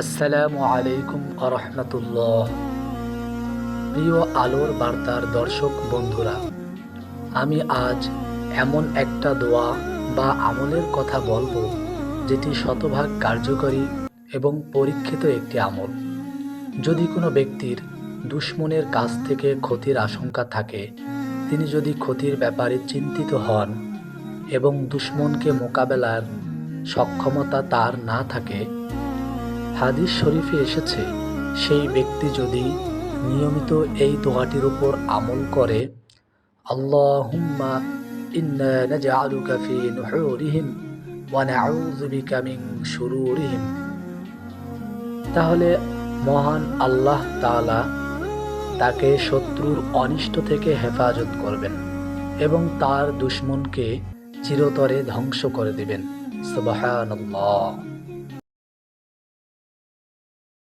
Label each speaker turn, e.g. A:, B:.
A: আসসালামু আলাইকুম আরহামতুল্লাহ। প্রিয় আলোর বার্তার দর্শক বন্ধুরা, আমি আজ এমন একটা দোয়া বা আমলের কথা বলবো যেটি শতভাগ কার্যকরী এবং পরীক্ষিত একটি আমল। যদি কোনো ব্যক্তির দুশমনের কাছ থেকে ক্ষতির আশঙ্কা থাকে, তিনি যদি ক্ষতির ব্যাপারে চিন্তিত হন এবং দুশমনকে মোকাবেলার সক্ষমতা তার না থাকে, হাদিস শরীফে এসেছে সেই ব্যক্তি যদি নিয়মিত এই দোয়াটির উপর আমল করে, আল্লাহুম্মা ইন্না নাজআলুকা ফি নুহুরিহিম ওয়া নাউযু বিকা মিন শুরুরিহিম, তাহলে মহান আল্লাহ তাআলা তাকে শত্রুর অনিষ্ট থেকে হেফাজত করবেন এবং তার দুশমনকে চিরতরে ধ্বংস করে দিবেন। সুবহানাল্লাহ।